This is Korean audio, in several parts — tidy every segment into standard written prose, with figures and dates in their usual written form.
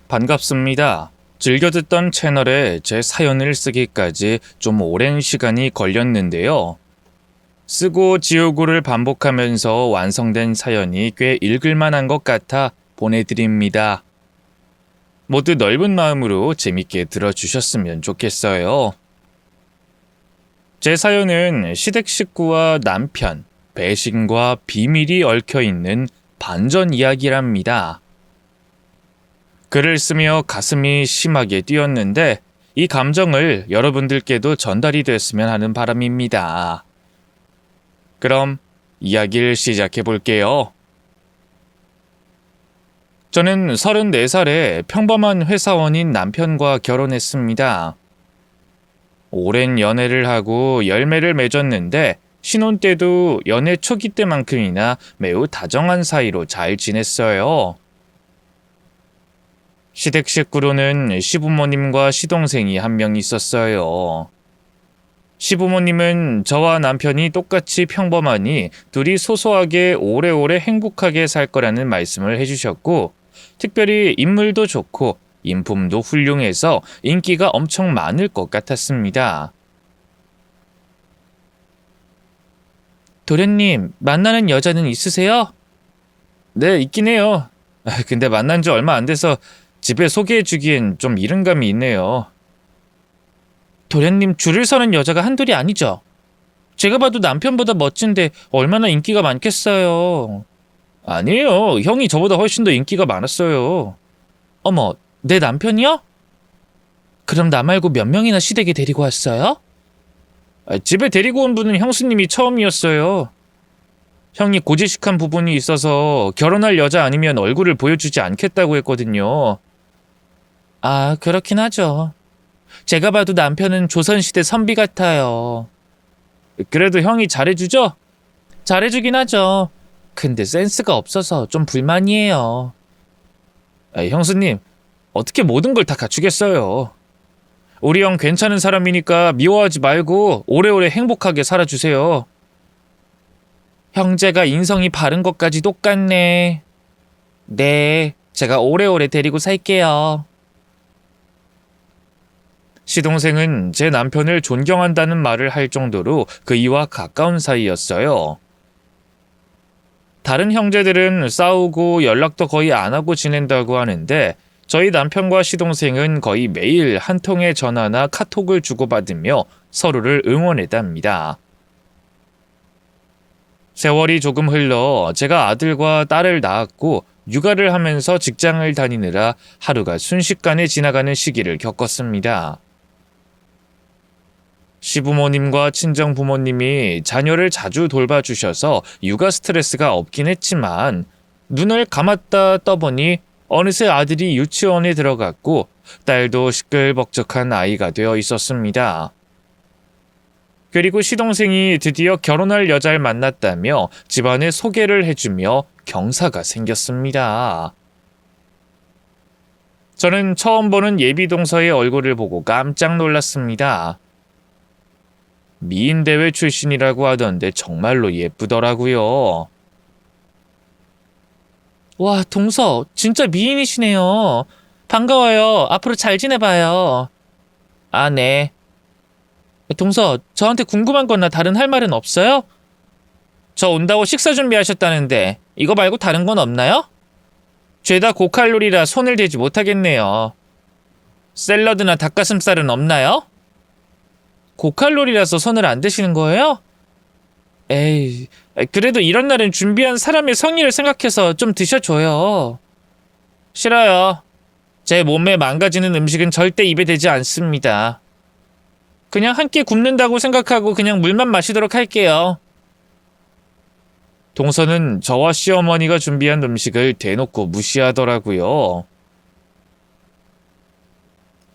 반갑습니다. 즐겨 듣던 채널에 제 사연을 쓰기까지 좀 오랜 시간이 걸렸는데요. 쓰고 지우고를 반복하면서 완성된 사연이 꽤 읽을만한 것 같아 보내드립니다. 모두 넓은 마음으로 재밌게 들어주셨으면 좋겠어요. 제 사연은 시댁 식구와 남편, 배신과 비밀이 얽혀있는 반전 이야기랍니다. 글을 쓰며 가슴이 심하게 뛰었는데 이 감정을 여러분들께도 전달이 됐으면 하는 바람입니다. 그럼 이야기를 시작해 볼게요. 저는 34살에 평범한 회사원인 남편과 결혼했습니다. 오랜 연애를 하고 열매를 맺었는데 신혼 때도 연애 초기 때만큼이나 매우 다정한 사이로 잘 지냈어요. 시댁 식구로는 시부모님과 시동생이 한 명 있었어요. 시부모님은 저와 남편이 똑같이 평범하니 둘이 소소하게 오래오래 행복하게 살 거라는 말씀을 해주셨고, 특별히 인물도 좋고 인품도 훌륭해서 인기가 엄청 많을 것 같았습니다. 도련님, 만나는 여자는 있으세요? 네, 있긴 해요. 근데 만난 지 얼마 안 돼서 집에 소개해주기엔 좀 이른 감이 있네요. 도련님, 줄을 서는 여자가 한둘이 아니죠? 제가 봐도 남편보다 멋진데 얼마나 인기가 많겠어요. 아니에요. 형이 저보다 훨씬 더 인기가 많았어요. 어머, 내 남편이요? 그럼 나 말고 몇 명이나 시댁에 데리고 왔어요? 집에 데리고 온 분은 형수님이 처음이었어요. 형이 고지식한 부분이 있어서 결혼할 여자 아니면 얼굴을 보여주지 않겠다고 했거든요. 아, 그렇긴 하죠. 제가 봐도 남편은 조선시대 선비 같아요. 그래도 형이 잘해주죠? 잘해주긴 하죠. 근데 센스가 없어서 좀 불만이에요. 형수님, 어떻게 모든 걸 다 갖추겠어요. 우리 형 괜찮은 사람이니까 미워하지 말고 오래오래 행복하게 살아주세요. 형제가 인성이 바른 것까지 똑같네. 네, 제가 오래오래 데리고 살게요. 시동생은 제 남편을 존경한다는 말을 할 정도로 그이와 가까운 사이였어요. 다른 형제들은 싸우고 연락도 거의 안 하고 지낸다고 하는데 저희 남편과 시동생은 거의 매일 한 통의 전화나 카톡을 주고받으며 서로를 응원했답니다. 세월이 조금 흘러 제가 아들과 딸을 낳았고 육아를 하면서 직장을 다니느라 하루가 순식간에 지나가는 시기를 겪었습니다. 시부모님과 친정부모님이 자녀를 자주 돌봐주셔서 육아 스트레스가 없긴 했지만 눈을 감았다 떠보니 어느새 아들이 유치원에 들어갔고 딸도 시끌벅적한 아이가 되어 있었습니다. 그리고 시동생이 드디어 결혼할 여자를 만났다며 집안에 소개를 해주며 경사가 생겼습니다. 저는 처음 보는 예비동서의 얼굴을 보고 깜짝 놀랐습니다. 미인대회 출신이라고 하던데 정말로 예쁘더라고요. 와, 동서, 진짜 미인이시네요. 반가워요. 앞으로 잘 지내봐요. 아, 네. 동서, 저한테 궁금한 거나 다른 할 말은 없어요? 저 온다고 식사 준비하셨다는데 이거 말고 다른 건 없나요? 죄다 고칼로리라 손을 대지 못하겠네요. 샐러드나 닭가슴살은 없나요? 고칼로리라서 손을 안 대시는 거예요? 에이, 그래도 이런 날은 준비한 사람의 성의를 생각해서 좀 드셔줘요. 싫어요. 제 몸에 망가지는 음식은 절대 입에 대지 않습니다. 그냥 한 끼 굶는다고 생각하고 그냥 물만 마시도록 할게요. 동서는 저와 시어머니가 준비한 음식을 대놓고 무시하더라고요.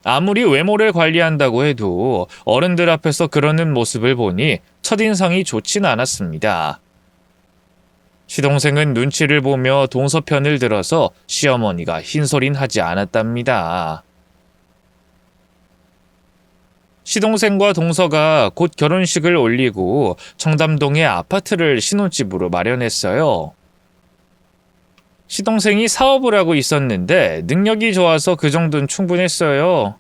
아무리 외모를 관리한다고 해도 어른들 앞에서 그러는 모습을 보니 첫인상이 좋진 않았습니다. 시동생은 눈치를 보며 동서 편을 들어서 시어머니가 흰소린 하지 않았답니다. 시동생과 동서가 곧 결혼식을 올리고 청담동에 아파트를 신혼집으로 마련했어요. 시동생이 사업을 하고 있었는데 능력이 좋아서 그 정도는 충분했어요.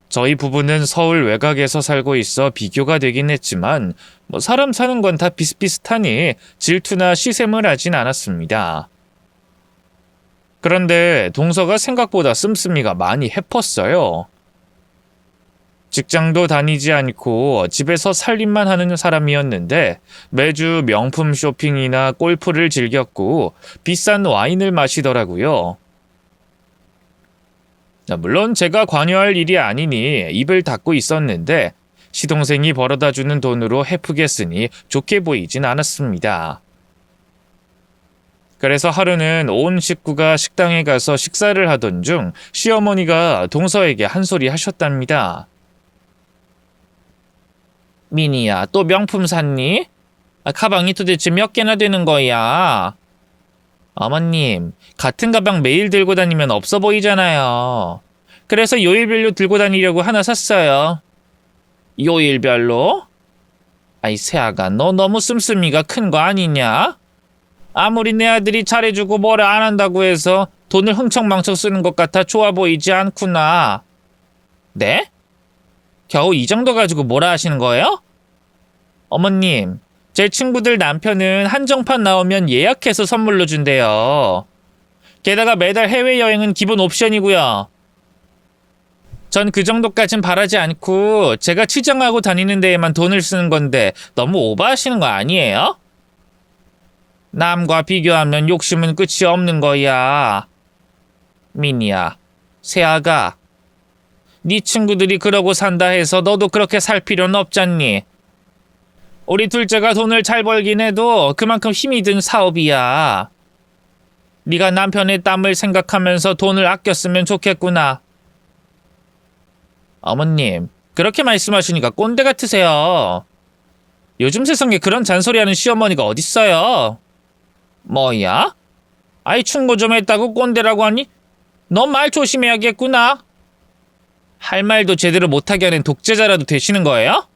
저희 부부는 서울 외곽에서 살고 있어 비교가 되긴 했지만 사람 사는 건 다 비슷비슷하니 질투나 시샘을 하진 않았습니다. 그런데 동서가 생각보다 씀씀이가 많이 해펐어요. 직장도 다니지 않고 집에서 살림만 하는 사람이었는데 매주 명품 쇼핑이나 골프를 즐겼고 비싼 와인을 마시더라고요. 물론 제가 관여할 일이 아니니 입을 닫고 있었는데 시동생이 벌어다주는 돈으로 해프겠으니 좋게 보이진 않았습니다. 그래서 하루는 온 식구가 식당에 가서 식사를 하던 중 시어머니가 동서에게 한 소리 하셨답니다. 미니야, 또 명품 샀니? 가방이 도대체 몇 개나 되는 거야? 어머님, 같은 가방 매일 들고 다니면 없어 보이잖아요. 그래서 요일별로 들고 다니려고 하나 샀어요. 요일별로? 아이, 새아가, 너 너무 씀씀이가 큰 거 아니냐? 아무리 내 아들이 잘해주고 뭐라 안 한다고 해서 돈을 흥청망청 쓰는 것 같아 좋아 보이지 않구나. 네? 겨우 이 정도 가지고 뭐라 하시는 거예요? 어머님, 제 친구들 남편은 한정판 나오면 예약해서 선물로 준대요. 게다가 매달 해외여행은 기본 옵션이고요. 전 그 정도까진 바라지 않고 제가 치장하고 다니는 데에만 돈을 쓰는 건데 너무 오버하시는 거 아니에요? 남과 비교하면 욕심은 끝이 없는 거야. 미니야, 새아가, 네 친구들이 그러고 산다 해서 너도 그렇게 살 필요는 없잖니. 우리 둘째가 돈을 잘 벌긴 해도 그만큼 힘이 든 사업이야. 네가 남편의 땀을 생각하면서 돈을 아껴 쓰면 좋겠구나. 어머님, 그렇게 말씀하시니까 꼰대 같으세요. 요즘 세상에 그런 잔소리하는 시어머니가 어딨어요. 뭐야? 아이, 충고 좀 했다고 꼰대라고 하니? 너 말 조심해야겠구나. 할 말도 제대로 못하게 하는 독재자라도 되시는 거예요?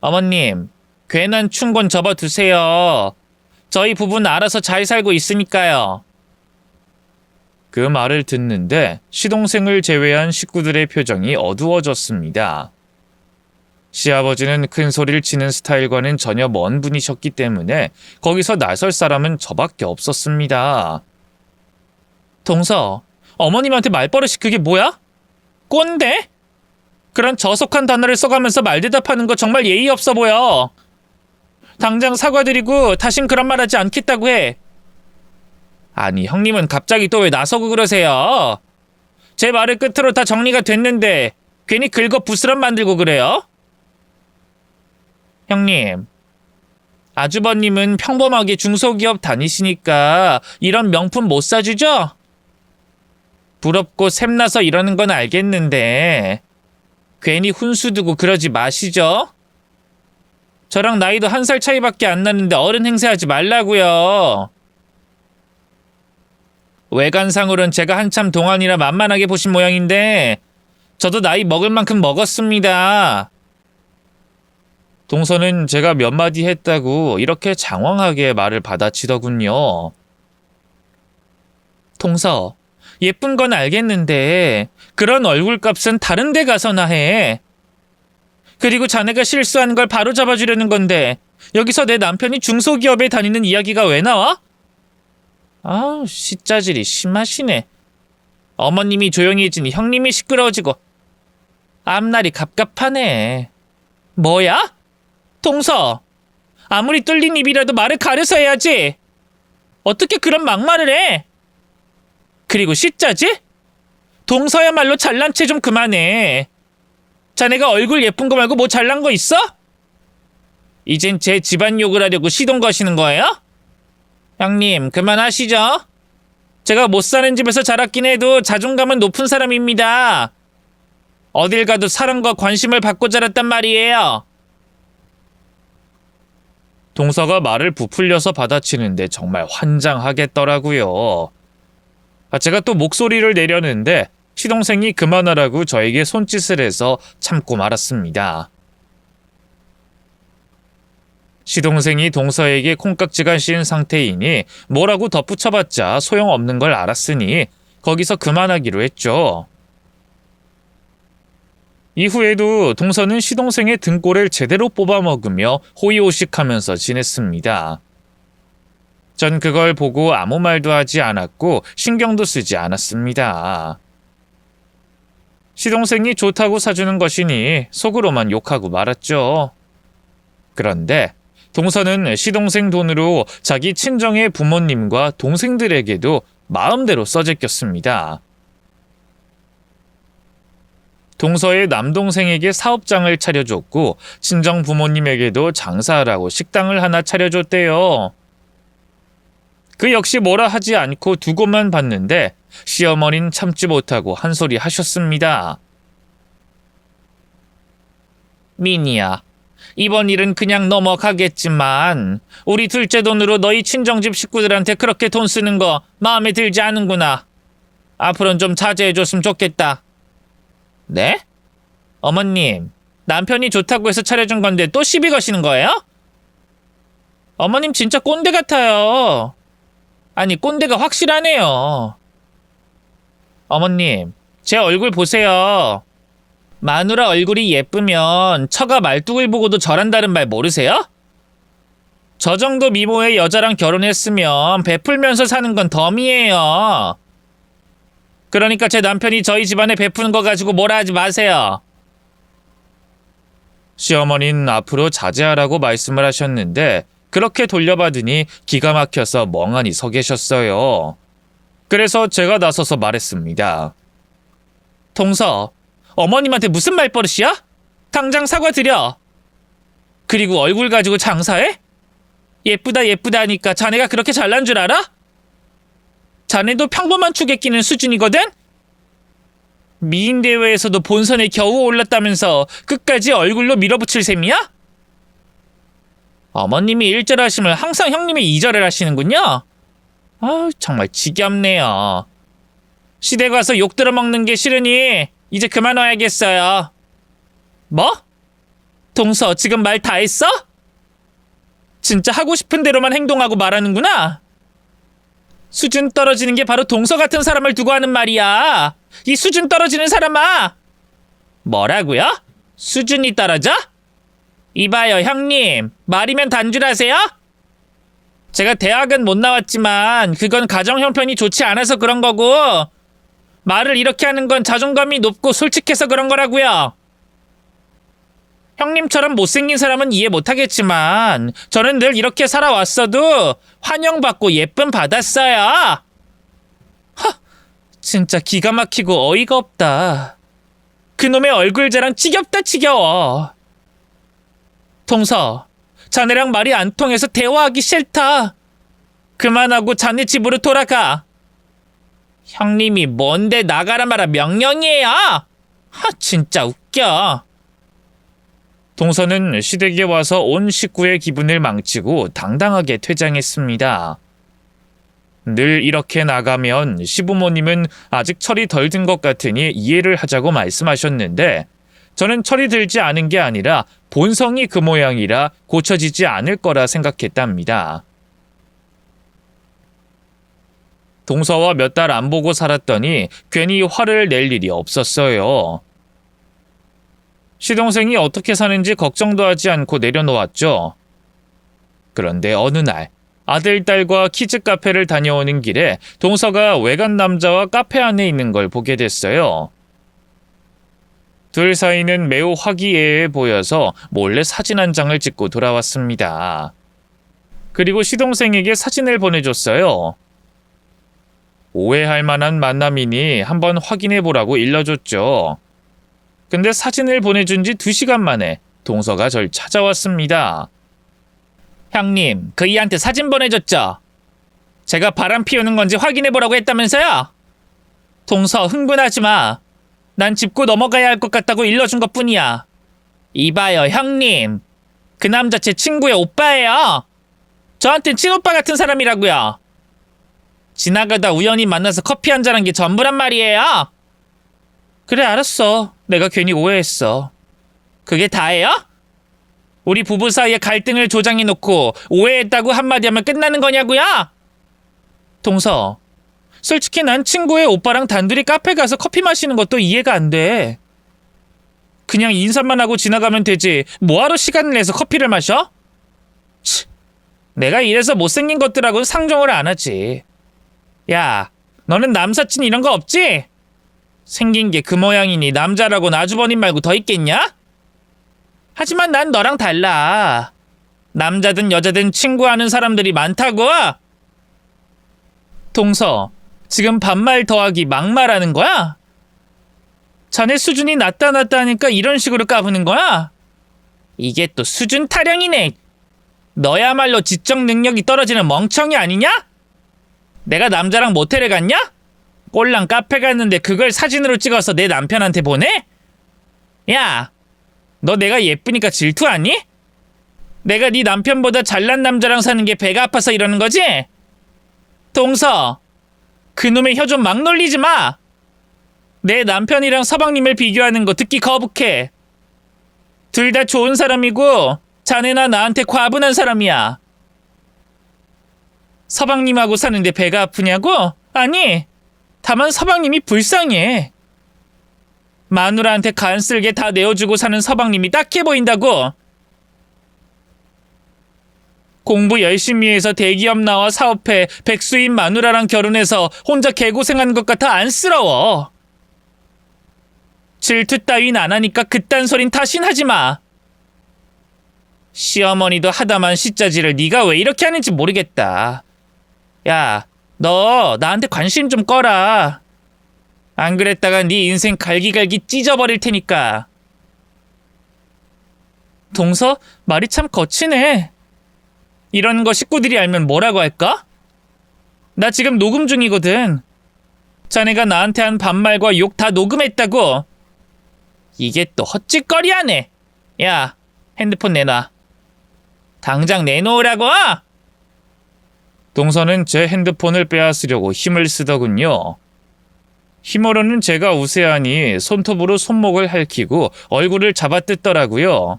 어머님, 괜한 충고는 접어두세요. 저희 부부는 알아서 잘 살고 있으니까요. 그 말을 듣는데 시동생을 제외한 식구들의 표정이 어두워졌습니다. 시아버지는 큰 소리를 치는 스타일과는 전혀 먼 분이셨기 때문에 거기서 나설 사람은 저밖에 없었습니다. 동서, 어머님한테 말버릇이 그게 뭐야? 꼰대? 그런 저속한 단어를 써가면서 말대답하는 거 정말 예의 없어 보여. 당장 사과드리고 다신 그런 말 하지 않겠다고 해. 아니, 형님은 갑자기 또 왜 나서고 그러세요? 제 말을 끝으로 다 정리가 됐는데 괜히 긁어 부스럼 만들고 그래요? 형님, 아주버님은 평범하게 중소기업 다니시니까 이런 명품 못 사주죠? 부럽고 샘나서 이러는 건 알겠는데 괜히 훈수 두고 그러지 마시죠? 저랑 나이도 1살 차이밖에 안 나는데 어른 행세하지 말라고요. 외관상으론 제가 한참 동안이라 만만하게 보신 모양인데 저도 나이 먹을 만큼 먹었습니다. 동서는 제가 몇 마디 했다고 이렇게 장황하게 말을 받아치더군요. 동서, 예쁜 건 알겠는데 그런 얼굴값은 다른 데 가서나 해. 그리고 자네가 실수한 걸 바로 잡아주려는 건데 여기서 내 남편이 중소기업에 다니는 이야기가 왜 나와? 아우, 시짜질이 심하시네. 어머님이 조용해지니 형님이 시끄러워지고 앞날이 갑갑하네. 뭐야? 동서, 아무리 뚫린 입이라도 말을 가려서 해야지. 어떻게 그런 막말을 해? 그리고 시짜지? 동서야말로 잘난 체 좀 그만해. 자네가 얼굴 예쁜 거 말고 뭐 잘난 거 있어? 이젠 제 집안 욕을 하려고 시동 거시는 거예요? 형님, 그만하시죠. 제가 못 사는 집에서 자랐긴 해도 자존감은 높은 사람입니다. 어딜 가도 사랑과 관심을 받고 자랐단 말이에요. 동서가 말을 부풀려서 받아치는데 정말 환장하겠더라고요. 제가 또 목소리를 내려는데 시동생이 그만하라고 저에게 손짓을 해서 참고 말았습니다. 시동생이 동서에게 콩깍지가 씌인 상태이니 뭐라고 덧붙여봤자 소용없는 걸 알았으니 거기서 그만하기로 했죠. 이후에도 동서는 시동생의 등골을 제대로 뽑아먹으며 호의호식하면서 지냈습니다. 전 그걸 보고 아무 말도 하지 않았고 신경도 쓰지 않았습니다. 시동생이 좋다고 사주는 것이니 속으로만 욕하고 말았죠. 그런데 동서는 시동생 돈으로 자기 친정의 부모님과 동생들에게도 마음대로 써제꼈습니다. 동서의 남동생에게 사업장을 차려줬고 친정 부모님에게도 장사하라고 식당을 하나 차려줬대요. 그 역시 뭐라 하지 않고 두고만 봤는데 시어머니는 참지 못하고 한 소리 하셨습니다. 미니야, 이번 일은 그냥 넘어가겠지만 우리 둘째 돈으로 너희 친정집 식구들한테 그렇게 돈 쓰는 거 마음에 들지 않은구나. 앞으로는 좀 자제해줬으면 좋겠다. 네? 어머님, 남편이 좋다고 해서 차려준 건데 또 시비 거시는 거예요? 어머님 진짜 꼰대 같아요. 아니, 꼰대가 확실하네요. 어머님, 제 얼굴 보세요. 마누라 얼굴이 예쁘면 처가 말뚝을 보고도 절한다는 말 모르세요? 저 정도 미모의 여자랑 결혼했으면 베풀면서 사는 건 덤이에요. 그러니까 제 남편이 저희 집안에 베푸는 거 가지고 뭐라 하지 마세요. 시어머니는 앞으로 자제하라고 말씀을 하셨는데 그렇게 돌려받으니 기가 막혀서 멍하니 서 계셨어요. 그래서 제가 나서서 말했습니다. 동서, 어머님한테 무슨 말버릇이야? 당장 사과드려. 그리고 얼굴 가지고 장사해? 예쁘다 예쁘다 하니까 자네가 그렇게 잘난 줄 알아? 자네도 평범한 축에 끼는 수준이거든? 미인대회에서도 본선에 겨우 올랐다면서 끝까지 얼굴로 밀어붙일 셈이야? 어머님이 1절 하시면 항상 형님이 2절을 하시는군요. 아우, 정말 지겹네요. 시댁 와서 욕 들어먹는 게 싫으니 이제 그만 와야겠어요. 뭐? 동서, 지금 말 다 했어? 진짜 하고 싶은 대로만 행동하고 말하는구나. 수준 떨어지는 게 바로 동서 같은 사람을 두고 하는 말이야. 이 수준 떨어지는 사람아. 뭐라고요? 수준이 떨어져? 이봐요, 형님. 말이면 단줄하세요? 제가 대학은 못 나왔지만 그건 가정 형편이 좋지 않아서 그런 거고, 말을 이렇게 하는 건 자존감이 높고 솔직해서 그런 거라고요. 형님처럼 못생긴 사람은 이해 못하겠지만 저는 늘 이렇게 살아왔어도 환영받고 예쁨 받았어요. 진짜 기가 막히고 어이가 없다. 그놈의 얼굴 자랑 지겹다 지겨워. 동서, 자네랑 말이 안 통해서 대화하기 싫다. 그만하고 자네 집으로 돌아가. 형님이 뭔데 나가라 마라 명령이에요. 진짜 웃겨. 동서는 시댁에 와서 온 식구의 기분을 망치고 당당하게 퇴장했습니다. 늘 이렇게 나가면 시부모님은 아직 철이 덜 든 것 같으니 이해를 하자고 말씀하셨는데 저는 철이 들지 않은 게 아니라 본성이 그 모양이라 고쳐지지 않을 거라 생각했답니다. 동서와 몇 달 안 보고 살았더니 괜히 화를 낼 일이 없었어요. 시동생이 어떻게 사는지 걱정도 하지 않고 내려놓았죠. 그런데 어느 날 아들, 딸과 키즈 카페를 다녀오는 길에 동서가 외간 남자와 카페 안에 있는 걸 보게 됐어요. 둘 사이는 매우 화기애애해 보여서 몰래 사진 한 장을 찍고 돌아왔습니다. 그리고 시동생에게 사진을 보내줬어요. 오해할 만한 만남이니 한번 확인해 보라고 일러줬죠. 근데 사진을 보내준 지 2시간 만에 동서가 절 찾아왔습니다. 형님, 그 이한테 사진 보내줬죠? 제가 바람 피우는 건지 확인해 보라고 했다면서요? 동서, 흥분하지 마. 난 짚고 넘어가야 할 것 같다고 일러준 것 뿐이야. 이봐요, 형님. 그 남자 제 친구의 오빠예요. 저한텐 친오빠 같은 사람이라고요. 지나가다 우연히 만나서 커피 한잔한 게 전부란 말이에요. 그래, 알았어. 내가 괜히 오해했어. 그게 다예요? 우리 부부 사이에 갈등을 조장해놓고 오해했다고 한마디 하면 끝나는 거냐고요? 동서, 솔직히 난 친구의 오빠랑 단둘이 카페 가서 커피 마시는 것도 이해가 안 돼. 그냥 인사만 하고 지나가면 되지 뭐하러 시간을 내서 커피를 마셔? 치, 내가 이래서 못생긴 것들하고는 상종을 안 하지. 야, 너는 남사친 이런 거 없지? 생긴 게 그 모양이니 남자라고 아주버님 말고 더 있겠냐? 하지만 난 너랑 달라. 남자든 여자든 친구하는 사람들이 많다고. 동서, 지금 반말 더하기 막말하는 거야? 자네 수준이 낮다 하니까 이런 식으로 까부는 거야? 이게 또 수준 타령이네. 너야말로 지적 능력이 떨어지는 멍청이 아니냐? 내가 남자랑 모텔에 갔냐? 꼴랑 카페 갔는데 그걸 사진으로 찍어서 내 남편한테 보내? 야, 너 내가 예쁘니까 질투하니? 내가 네 남편보다 잘난 남자랑 사는 게 배가 아파서 이러는 거지? 동서, 그놈의 혀 좀 막 놀리지 마. 내 남편이랑 서방님을 비교하는 거 듣기 거북해. 둘 다 좋은 사람이고 자네나 나한테 과분한 사람이야. 서방님하고 사는데 배가 아프냐고? 아니, 다만 서방님이 불쌍해. 마누라한테 간쓸게 다 내어주고 사는 서방님이 딱해 보인다고. 공부 열심히 해서 대기업 나와 사업해 백수인 마누라랑 결혼해서 혼자 개고생하는 것 같아 안쓰러워. 질투 따윈 안 하니까 그딴 소린 다신 하지 마. 시어머니도 하다만 시자지를 네가 왜 이렇게 하는지 모르겠다. 야, 너 나한테 관심 좀 꺼라. 안 그랬다가 네 인생 갈기갈기 찢어버릴 테니까. 동서, 말이 참 거치네. 이런 거 식구들이 알면 뭐라고 할까? 나 지금 녹음 중이거든. 자네가 나한테 한 반말과 욕 다 녹음했다고. 이게 또 헛짓거리하네. 야, 핸드폰 내놔. 당장 내놓으라고! 동서는 제 핸드폰을 빼앗으려고 힘을 쓰더군요. 힘으로는 제가 우세하니 손톱으로 손목을 핥히고 얼굴을 잡아뜯더라고요.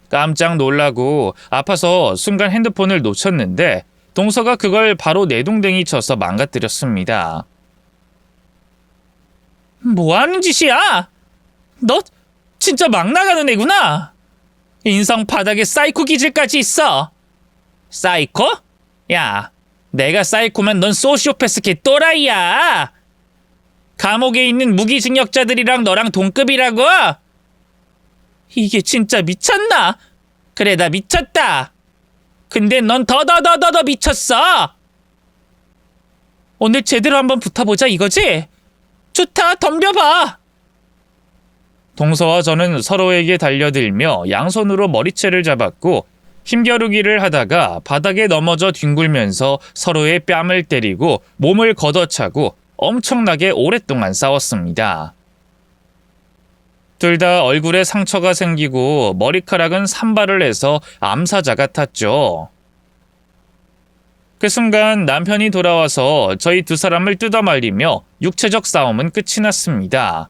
깜짝 놀라고 아파서 순간 핸드폰을 놓쳤는데 동서가 그걸 바로 내동댕이 쳐서 망가뜨렸습니다. 뭐하는 짓이야? 너 진짜 막 나가는 애구나. 인성 바닥에 사이코 기질까지 있어. 사이코? 야, 내가 사이코면 넌 소시오패스 개 또라이야. 감옥에 있는 무기징역자들이랑 너랑 동급이라고? 이게 진짜 미쳤나? 그래, 나 미쳤다. 근데 넌 더 미쳤어. 오늘 제대로 한번 붙어보자 이거지? 좋다, 덤벼봐. 동서와 저는 서로에게 달려들며 양손으로 머리채를 잡았고 힘겨루기를 하다가 바닥에 넘어져 뒹굴면서 서로의 뺨을 때리고 몸을 걷어차고 엄청나게 오랫동안 싸웠습니다. 둘 다 얼굴에 상처가 생기고 머리카락은 산발을 해서 암사자 같았죠. 그 순간 남편이 돌아와서 저희 두 사람을 뜯어말리며 육체적 싸움은 끝이 났습니다.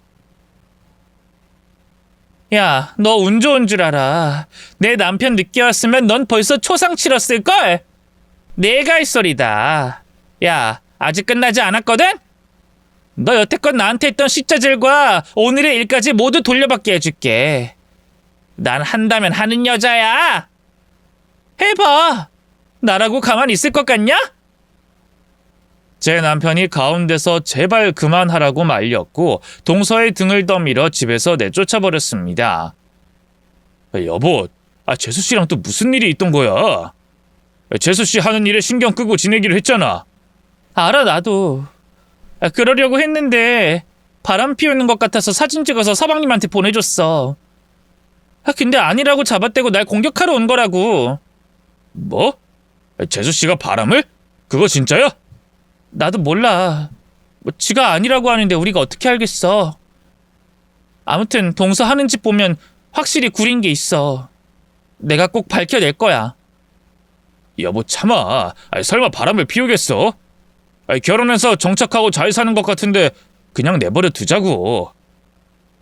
야, 너 운 좋은 줄 알아. 내 남편 늦게 왔으면 넌 벌써 초상 치렀을걸? 내가 할 소리다. 야, 아직 끝나지 않았거든? 너 여태껏 나한테 했던 시자질과 오늘의 일까지 모두 돌려받게 해줄게. 난 한다면 하는 여자야. 해봐. 나라고 가만히 있을 것 같냐? 제 남편이 가운데서 제발 그만하라고 말렸고 동서의 등을 떠밀어 집에서 내쫓아버렸습니다. 여보, 재수씨랑 또 무슨 일이 있던 거야? 재수씨 하는 일에 신경 끄고 지내기로 했잖아. 알아, 나도. 그러려고 했는데 바람 피우는 것 같아서 사진 찍어서 서방님한테 보내줬어. 근데 아니라고 잡아떼고 날 공격하러 온 거라고. 뭐? 재수씨가 바람을? 그거 진짜야? 나도 몰라. 지가 아니라고 하는데 우리가 어떻게 알겠어. 아무튼 동서 하는 짓 보면 확실히 구린 게 있어. 내가 꼭 밝혀낼 거야. 여보, 참아. 설마 바람을 피우겠어? 결혼해서 정착하고 잘 사는 것 같은데 그냥 내버려 두자고.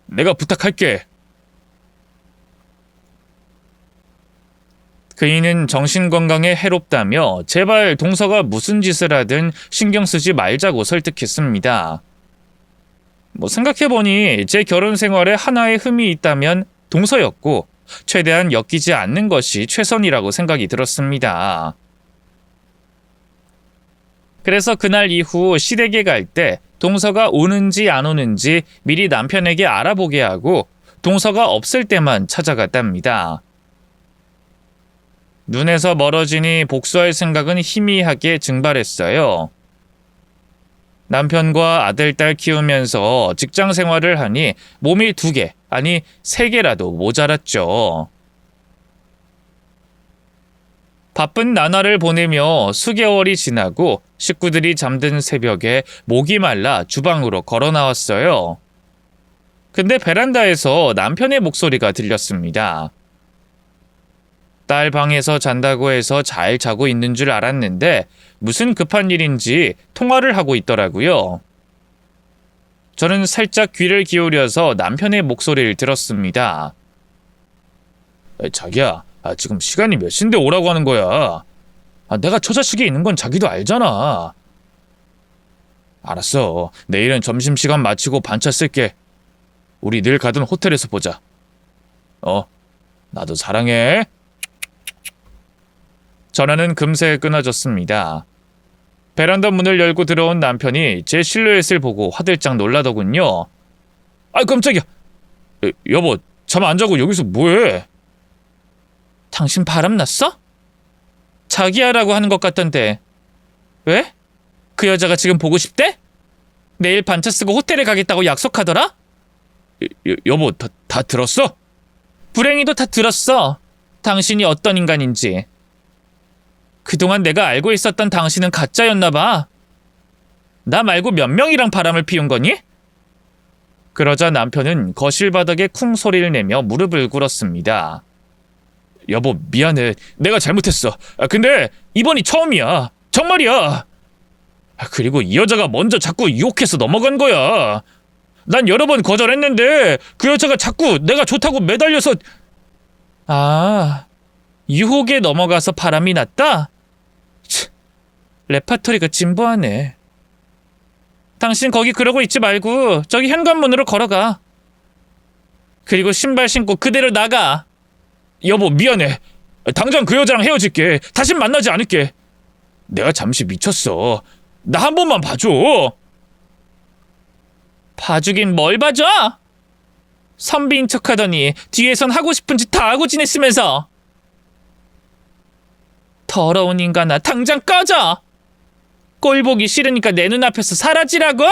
내가 부탁할게. 그이는 정신건강에 해롭다며 제발 동서가 무슨 짓을 하든 신경 쓰지 말자고 설득했습니다. 생각해보니 제 결혼 생활에 하나의 흠이 있다면 동서였고 최대한 엮이지 않는 것이 최선이라고 생각이 들었습니다. 그래서 그날 이후 시댁에 갈 때 동서가 오는지 안 오는지 미리 남편에게 알아보게 하고 동서가 없을 때만 찾아갔답니다. 눈에서 멀어지니 복수할 생각은 희미하게 증발했어요. 남편과 아들, 딸 키우면서 직장 생활을 하니 몸이 2개, 아니 3개라도 모자랐죠. 바쁜 나날을 보내며 수개월이 지나고 식구들이 잠든 새벽에 목이 말라 주방으로 걸어 나왔어요. 근데 베란다에서 남편의 목소리가 들렸습니다. 딸 방에서 잔다고 해서 잘 자고 있는 줄 알았는데 무슨 급한 일인지 통화를 하고 있더라고요. 저는 살짝 귀를 기울여서 남편의 목소리를 들었습니다. 자기야, 지금 시간이 몇 시인데 오라고 하는 거야. 내가 처자식에 있는 건 자기도 알잖아. 알았어. 내일은 점심시간 마치고 반차 쓸게. 우리 늘 가던 호텔에서 보자. 나도 사랑해. 전화는 금세 끊어졌습니다. 베란다 문을 열고 들어온 남편이 제 실루엣을 보고 화들짝 놀라더군요. 깜짝이야. 여보, 잠 안 자고 여기서 뭐해? 당신 바람났어? 자기야라고 하는 것 같던데. 왜? 그 여자가 지금 보고 싶대? 내일 반차 쓰고 호텔에 가겠다고 약속하더라? 여보, 다 들었어? 불행히도 다 들었어. 당신이 어떤 인간인지. 그동안 내가 알고 있었던 당신은 가짜였나 봐. 나 말고 몇 명이랑 바람을 피운 거니? 그러자 남편은 거실 바닥에 쿵 소리를 내며 무릎을 꿇었습니다. 여보, 미안해. 내가 잘못했어. 근데 이번이 처음이야. 정말이야. 그리고 이 여자가 먼저 자꾸 유혹해서 넘어간 거야. 난 여러 번 거절했는데 그 여자가 자꾸 내가 좋다고 매달려서. 유혹에 넘어가서 바람이 났다? 레파토리가 진보하네. 당신 거기 그러고 있지 말고 저기 현관문으로 걸어가. 그리고 신발 신고 그대로 나가. 여보, 미안해. 당장 그 여자랑 헤어질게. 다신 만나지 않을게. 내가 잠시 미쳤어. 나 한 번만 봐줘. 봐주긴 뭘 봐줘? 선비인 척하더니 뒤에선 하고 싶은 짓 다 하고 지냈으면서. 더러운 인간아, 당장 꺼져. 꼴 보기 싫으니까 내 눈앞에서 사라지라고.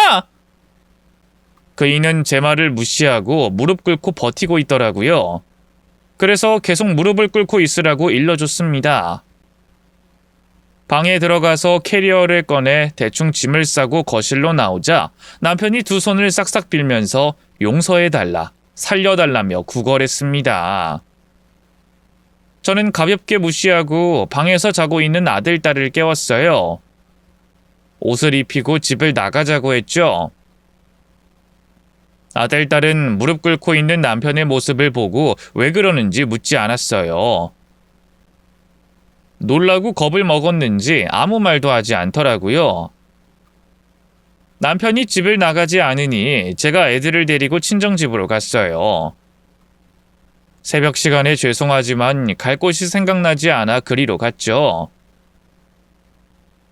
그이는 제 말을 무시하고 무릎 꿇고 버티고 있더라고요. 그래서 계속 무릎을 꿇고 있으라고 일러줬습니다. 방에 들어가서 캐리어를 꺼내 대충 짐을 싸고 거실로 나오자 남편이 2 손을 싹싹 빌면서 용서해달라, 살려달라며 구걸했습니다. 저는 가볍게 무시하고 방에서 자고 있는 아들, 딸을 깨웠어요. 옷을 입히고 집을 나가자고 했죠. 아들, 딸은 무릎 꿇고 있는 남편의 모습을 보고 왜 그러는지 묻지 않았어요. 놀라고 겁을 먹었는지 아무 말도 하지 않더라고요. 남편이 집을 나가지 않으니 제가 애들을 데리고 친정집으로 갔어요. 새벽 시간에 죄송하지만 갈 곳이 생각나지 않아 그리로 갔죠.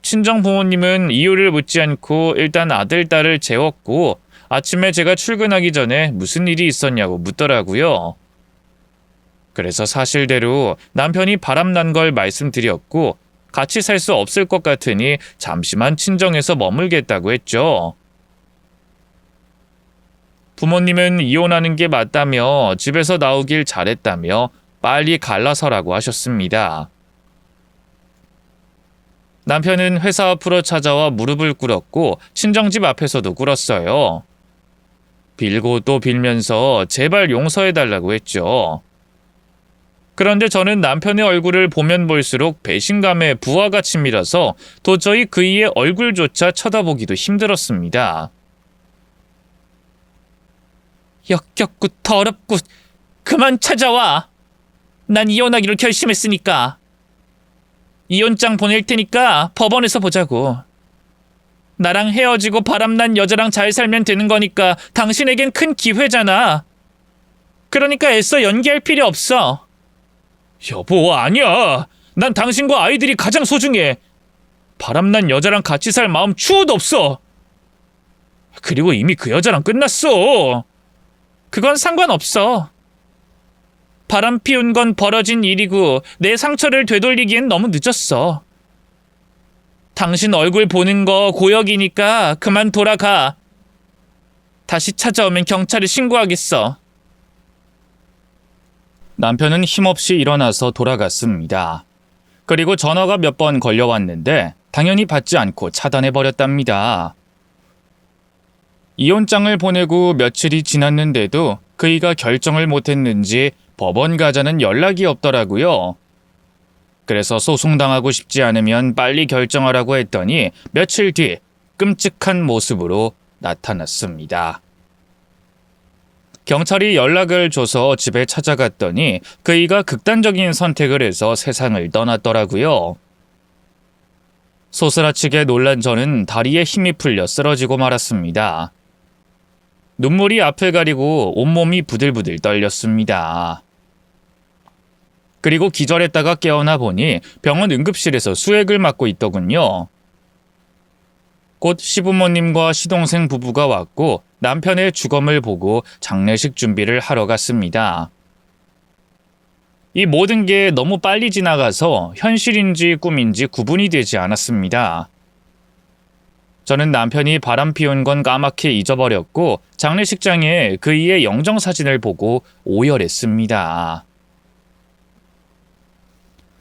친정 부모님은 이유를 묻지 않고 일단 아들, 딸을 재웠고 아침에 제가 출근하기 전에 무슨 일이 있었냐고 묻더라고요. 그래서 사실대로 남편이 바람난 걸 말씀드렸고 같이 살 수 없을 것 같으니 잠시만 친정에서 머물겠다고 했죠. 부모님은 이혼하는 게 맞다며 집에서 나오길 잘했다며 빨리 갈라서라고 하셨습니다. 남편은 회사 앞으로 찾아와 무릎을 꿇었고 친정집 앞에서도 꿇었어요. 빌고 또 빌면서 제발 용서해달라고 했죠. 그런데 저는 남편의 얼굴을 보면 볼수록 배신감에 부하가 치밀어서 도저히 그이의 얼굴조차 쳐다보기도 힘들었습니다. 역겹고 더럽고 그만 찾아와. 난 이혼하기로 결심했으니까. 이혼장 보낼 테니까 법원에서 보자고. 나랑 헤어지고 바람난 여자랑 잘 살면 되는 거니까 당신에겐 큰 기회잖아. 그러니까 애써 연기할 필요 없어. 여보, 아니야. 난 당신과 아이들이 가장 소중해. 바람난 여자랑 같이 살 마음 추호도 없어. 그리고 이미 그 여자랑 끝났어. 그건 상관없어. 바람 피운 건 벌어진 일이고 내 상처를 되돌리기엔 너무 늦었어. 당신 얼굴 보는 거 고역이니까 그만 돌아가. 다시 찾아오면 경찰에 신고하겠어. 남편은 힘없이 일어나서 돌아갔습니다. 그리고 전화가 몇 번 걸려왔는데 당연히 받지 않고 차단해버렸답니다. 이혼장을 보내고 며칠이 지났는데도 그이가 결정을 못했는지 법원 가자는 연락이 없더라고요. 그래서 소송당하고 싶지 않으면 빨리 결정하라고 했더니 며칠 뒤 끔찍한 모습으로 나타났습니다. 경찰이 연락을 줘서 집에 찾아갔더니 그이가 극단적인 선택을 해서 세상을 떠났더라고요. 소스라치게 놀란 저는 다리에 힘이 풀려 쓰러지고 말았습니다. 눈물이 앞을 가리고 온몸이 부들부들 떨렸습니다. 그리고 기절했다가 깨어나 보니 병원 응급실에서 수액을 맞고 있더군요. 곧 시부모님과 시동생 부부가 왔고 남편의 주검을 보고 장례식 준비를 하러 갔습니다. 이 모든 게 너무 빨리 지나가서 현실인지 꿈인지 구분이 되지 않았습니다. 저는 남편이 바람 피운 건 까맣게 잊어버렸고 장례식장에 그이의 영정사진을 보고 오열했습니다.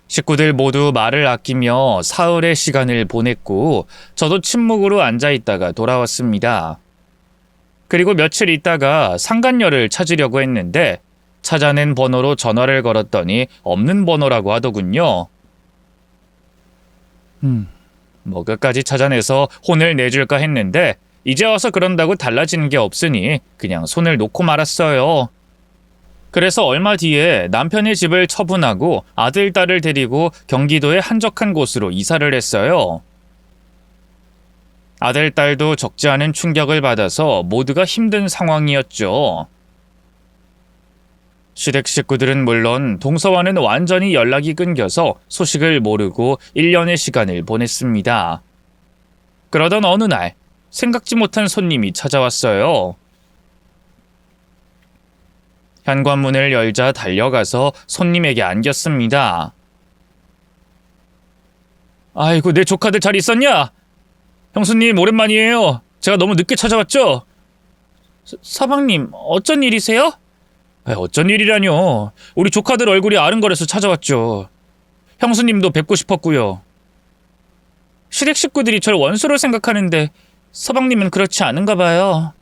식구들 모두 말을 아끼며 사흘의 시간을 보냈고 저도 침묵으로 앉아있다가 돌아왔습니다. 그리고 며칠 있다가 상간녀를 찾으려고 했는데 찾아낸 번호로 전화를 걸었더니 없는 번호라고 하더군요. 뭐 끝까지 찾아내서 혼을 내줄까 했는데 이제 와서 그런다고 달라지는 게 없으니 그냥 손을 놓고 말았어요. 그래서 얼마 뒤에 남편의 집을 처분하고 아들, 딸을 데리고 경기도의 한적한 곳으로 이사를 했어요. 아들, 딸도 적지 않은 충격을 받아서 모두가 힘든 상황이었죠. 시댁 식구들은 물론 동서와는 완전히 연락이 끊겨서 소식을 모르고 1년의 시간을 보냈습니다. 그러던 어느 날 생각지 못한 손님이 찾아왔어요. 현관문을 열자 달려가서 손님에게 안겼습니다. 아이고, 내 조카들 잘 있었냐? 형수님, 오랜만이에요. 제가 너무 늦게 찾아왔죠? 서방님, 어쩐 일이세요? 어쩐 일이라뇨. 우리 조카들 얼굴이 아른거려서 찾아왔죠. 형수님도 뵙고 싶었고요. 시댁 식구들이 절 원수로 생각하는데 서방님은 그렇지 않은가 봐요.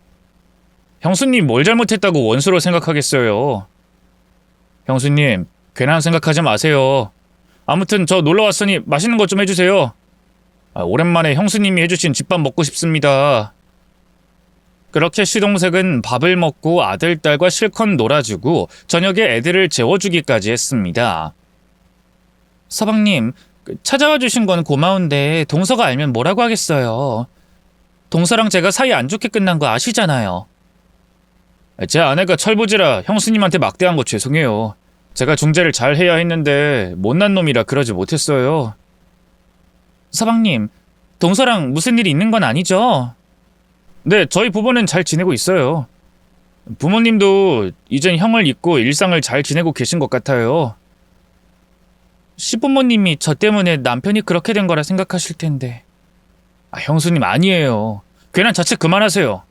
형수님 뭘 잘못했다고 원수로 생각하겠어요. 형수님, 괜한 생각하지 마세요. 아무튼 저 놀러왔으니 맛있는 것 좀 해주세요. 오랜만에 형수님이 해주신 집밥 먹고 싶습니다. 그렇게 시동생은 밥을 먹고 아들, 딸과 실컷 놀아주고 저녁에 애들을 재워주기까지 했습니다. 서방님, 찾아와 주신 건 고마운데 동서가 알면 뭐라고 하겠어요. 동서랑 제가 사이 안 좋게 끝난 거 아시잖아요. 제 아내가 철부지라 형수님한테 막대한 거 죄송해요. 제가 중재를 잘 해야 했는데 못난 놈이라 그러지 못했어요. 서방님, 동서랑 무슨 일이 있는 건 아니죠? 네, 저희 부부는 잘 지내고 있어요. 부모님도 이젠 형을 잊고 일상을 잘 지내고 계신 것 같아요. 시부모님이 저 때문에 남편이 그렇게 된 거라 생각하실 텐데. 형수님 아니에요. 괜한 자책 그만하세요.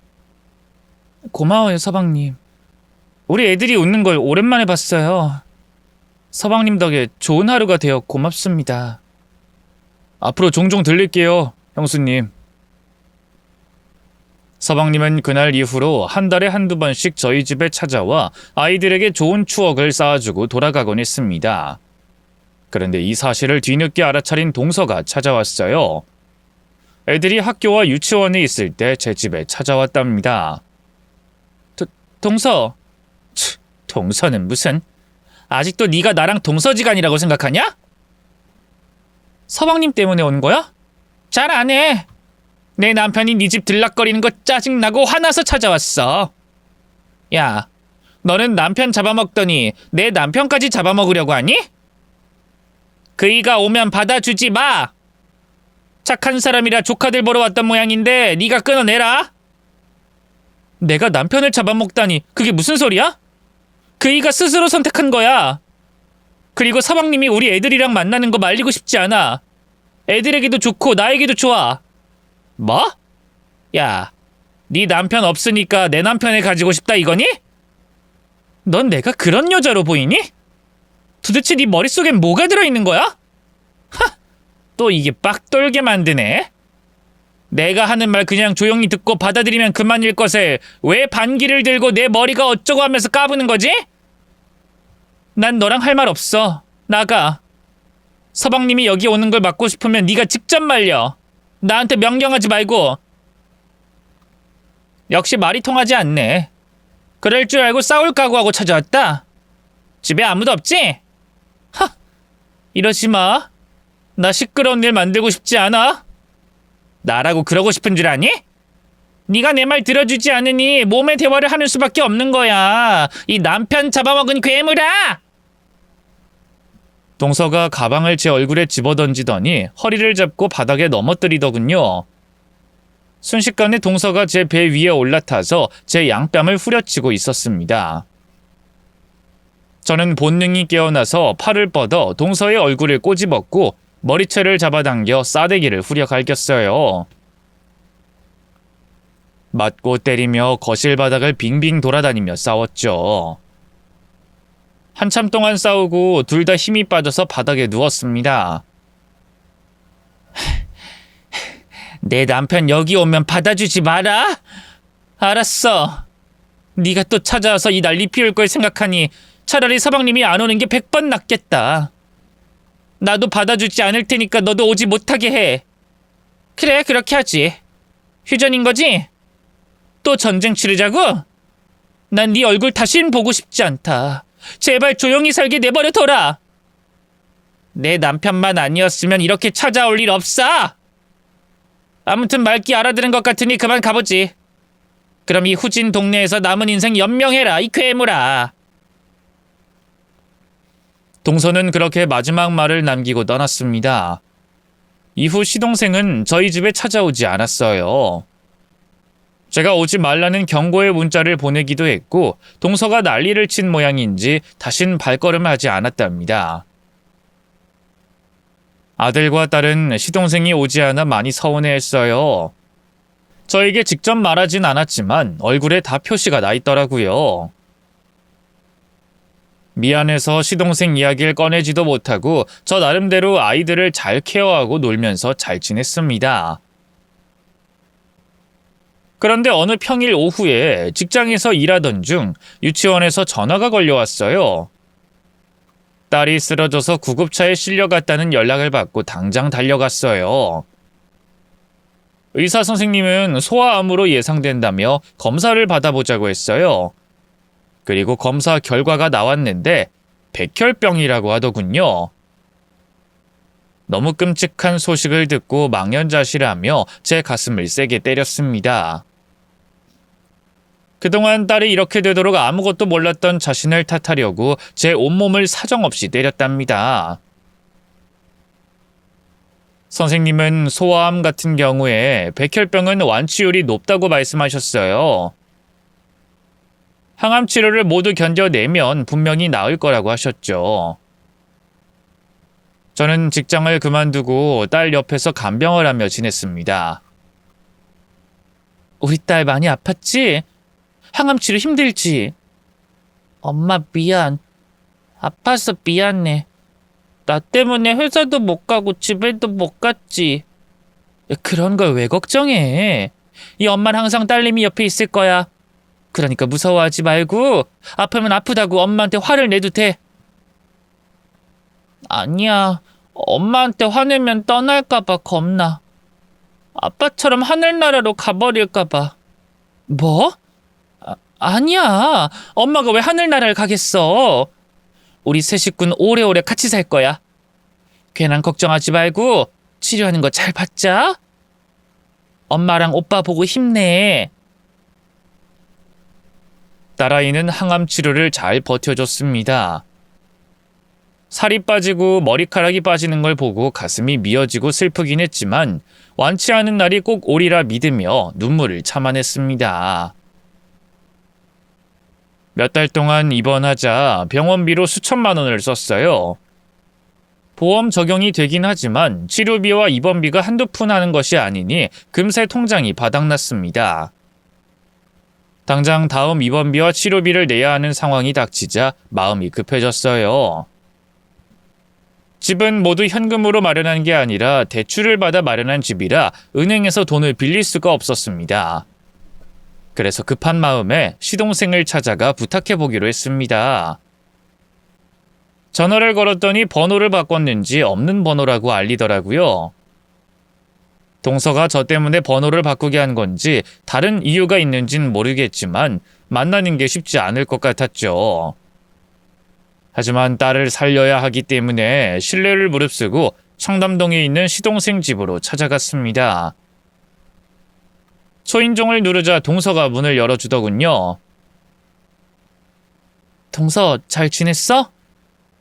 고마워요, 서방님. 우리 애들이 웃는 걸 오랜만에 봤어요. 서방님 덕에 좋은 하루가 되어 고맙습니다. 앞으로 종종 들릴게요, 형수님. 서방님은 그날 이후로 한 달에 한두 번씩 저희 집에 찾아와 아이들에게 좋은 추억을 쌓아주고 돌아가곤 했습니다. 그런데 이 사실을 뒤늦게 알아차린 동서가 찾아왔어요. 애들이 학교와 유치원에 있을 때 제 집에 찾아왔답니다. 동서? 동서는 무슨? 아직도 네가 나랑 동서지간이라고 생각하냐? 서방님 때문에 온 거야? 잘 안 해. 내 남편이 네 집 들락거리는 거 짜증나고 화나서 찾아왔어. 야, 너는 남편 잡아먹더니 내 남편까지 잡아먹으려고 하니? 그이가 오면 받아주지 마. 착한 사람이라 조카들 보러 왔던 모양인데 네가 끊어내라. 내가 남편을 잡아먹다니 그게 무슨 소리야? 그이가 스스로 선택한 거야. 그리고 서방님이 우리 애들이랑 만나는 거 말리고 싶지 않아. 애들에게도 좋고 나에게도 좋아. 뭐? 야, 네 남편 없으니까 내 남편을 가지고 싶다 이거니? 넌 내가 그런 여자로 보이니? 도대체 네 머릿속엔 뭐가 들어있는 거야? 하! 또 이게 빡 돌게 만드네. 내가 하는 말 그냥 조용히 듣고 받아들이면 그만일 것을 왜 반기를 들고 내 머리가 어쩌고 하면서 까부는 거지? 난 너랑 할 말 없어. 나가. 서방님이 여기 오는 걸 막고 싶으면 네가 직접 말려. 나한테 명령하지 말고. 역시 말이 통하지 않네. 그럴 줄 알고 싸울 각오하고 찾아왔다. 집에 아무도 없지? 하! 이러지 마. 나 시끄러운 일 만들고 싶지 않아. 나라고 그러고 싶은 줄 아니? 네가 내 말 들어주지 않으니 몸의 대화를 하는 수밖에 없는 거야. 이 남편 잡아먹은 괴물아! 동서가 가방을 제 얼굴에 집어던지더니 허리를 잡고 바닥에 넘어뜨리더군요. 순식간에 동서가 제 배 위에 올라타서 제 양뺨을 후려치고 있었습니다. 저는 본능이 깨어나서 팔을 뻗어 동서의 얼굴을 꼬집었고 머리채를 잡아당겨 싸대기를 후려 갈겼어요. 맞고 때리며 거실 바닥을 빙빙 돌아다니며 싸웠죠. 한참 동안 싸우고 둘 다 힘이 빠져서 바닥에 누웠습니다. 내 남편 여기 오면 받아주지 마라. 알았어. 네가 또 찾아와서 이 난리 피울 걸 생각하니 차라리 서방님이 안 오는 게 100번 낫겠다. 나도 받아주지 않을 테니까 너도 오지 못하게 해. 그래, 그렇게 하지. 휴전인 거지? 또 전쟁 치르자고? 난 네 얼굴 다신 보고 싶지 않다. 제발 조용히 살게 내버려둬라. 내 남편만 아니었으면 이렇게 찾아올 일 없어. 아무튼 말귀 알아들은 것 같으니 그만 가보지. 그럼 이 후진 동네에서 남은 인생 연명해라, 이 괴물아. 동서는 그렇게 마지막 말을 남기고 떠났습니다. 이후 시동생은 저희 집에 찾아오지 않았어요. 제가 오지 말라는 경고의 문자를 보내기도 했고 동서가 난리를 친 모양인지 다신 발걸음하지 않았답니다. 아들과 딸은 시동생이 오지 않아 많이 서운해했어요. 저에게 직접 말하진 않았지만 얼굴에 다 표시가 나 있더라고요. 미안해서 시동생 이야기를 꺼내지도 못하고 저 나름대로 아이들을 잘 케어하고 놀면서 잘 지냈습니다. 그런데 어느 평일 오후에 직장에서 일하던 중 유치원에서 전화가 걸려왔어요. 딸이 쓰러져서 구급차에 실려갔다는 연락을 받고 당장 달려갔어요. 의사 선생님은 소아암으로 예상된다며 검사를 받아보자고 했어요. 그리고 검사 결과가 나왔는데 백혈병이라고 하더군요. 너무 끔찍한 소식을 듣고 망연자실하며 제 가슴을 세게 때렸습니다. 그동안 딸이 이렇게 되도록 아무것도 몰랐던 자신을 탓하려고 제 온몸을 사정없이 때렸답니다. 선생님은 소아암 같은 경우에 백혈병은 완치율이 높다고 말씀하셨어요. 항암 치료를 모두 견뎌내면 분명히 나을 거라고 하셨죠. 저는 직장을 그만두고 딸 옆에서 간병을 하며 지냈습니다. 우리 딸 많이 아팠지? 항암 치료 힘들지? 엄마 미안. 아파서 미안해. 나 때문에 회사도 못 가고 집에도 못 갔지. 그런 걸 왜 걱정해? 이 엄마는 항상 딸내미 옆에 있을 거야. 그러니까 무서워하지 말고 아프면 아프다고 엄마한테 화를 내도 돼. 아니야. 엄마한테 화내면 떠날까봐 겁나. 아빠처럼 하늘나라로 가버릴까봐. 뭐? 아니야. 엄마가 왜 하늘나라를 가겠어. 우리 세 식구는 오래오래 같이 살 거야. 괜한 걱정하지 말고 치료하는 거 잘 받자. 엄마랑 오빠 보고 힘내. 딸아이는 항암 치료를 잘 버텨줬습니다. 살이 빠지고 머리카락이 빠지는 걸 보고 가슴이 미어지고 슬프긴 했지만 완치 않은 날이 꼭 오리라 믿으며 눈물을 참아냈습니다. 몇 달 동안 입원하자 병원비로 수천만 원을 썼어요. 보험 적용이 되긴 하지만 치료비와 입원비가 한두 푼 하는 것이 아니니 금세 통장이 바닥났습니다. 당장 다음 입원비와 치료비를 내야 하는 상황이 닥치자 마음이 급해졌어요. 집은 모두 현금으로 마련한 게 아니라 대출을 받아 마련한 집이라 은행에서 돈을 빌릴 수가 없었습니다. 그래서 급한 마음에 시동생을 찾아가 부탁해보기로 했습니다. 전화를 걸었더니 번호를 바꿨는지 없는 번호라고 알리더라고요. 동서가 저 때문에 번호를 바꾸게 한 건지 다른 이유가 있는진 모르겠지만 만나는 게 쉽지 않을 것 같았죠. 하지만 딸을 살려야 하기 때문에 신뢰를 무릅쓰고 청담동에 있는 시동생 집으로 찾아갔습니다. 초인종을 누르자 동서가 문을 열어주더군요. 동서, 잘 지냈어?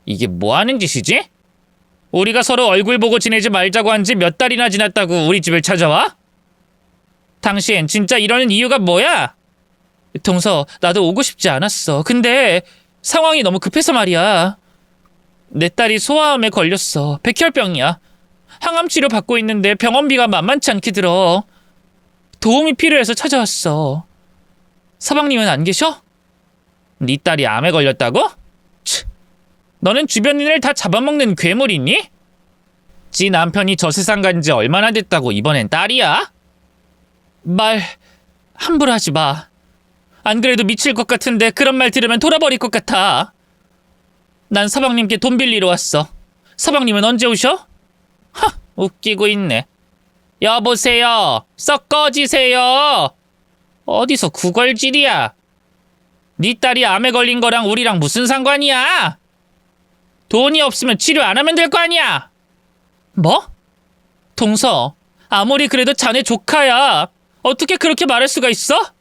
이게 뭐 하는 짓이지? 우리가 서로 얼굴 보고 지내지 말자고 한 지 몇 달이나 지났다고 우리 집을 찾아와? 당신 진짜 이러는 이유가 뭐야? 동서, 나도 오고 싶지 않았어. 근데 상황이 너무 급해서 말이야. 내 딸이 소아암에 걸렸어. 백혈병이야. 항암 치료 받고 있는데 병원비가 만만치 않게 들어. 도움이 필요해서 찾아왔어. 서방님은 안 계셔? 네 딸이 암에 걸렸다고? 치, 너는 주변인을 다 잡아먹는 괴물이니? 지 남편이 저 세상 간 지 얼마나 됐다고 이번엔 딸이야? 말 함부로 하지 마. 안 그래도 미칠 것 같은데 그런 말 들으면 돌아버릴 것 같아. 난 서방님께 돈 빌리러 왔어. 서방님은 언제 오셔? 하, 웃기고 있네. 여보세요. 썩 꺼지세요. 어디서 구걸질이야. 네 딸이 암에 걸린 거랑 우리랑 무슨 상관이야? 돈이 없으면 치료 안 하면 될 거 아니야. 뭐? 동서, 아무리 그래도 자네 조카야. 어떻게 그렇게 말할 수가 있어?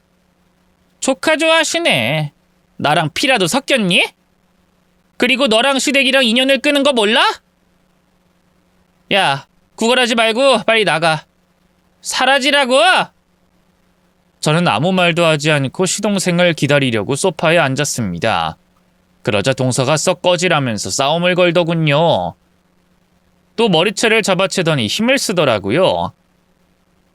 조카 좋아하시네. 나랑 피라도 섞였니? 그리고 너랑 시댁이랑 인연을 끄는 거 몰라? 야, 구걸하지 말고 빨리 나가. 사라지라고! 저는 아무 말도 하지 않고 시동생을 기다리려고 소파에 앉았습니다. 그러자 동서가 썩 꺼지라면서 싸움을 걸더군요. 또 머리채를 잡아채더니 힘을 쓰더라고요.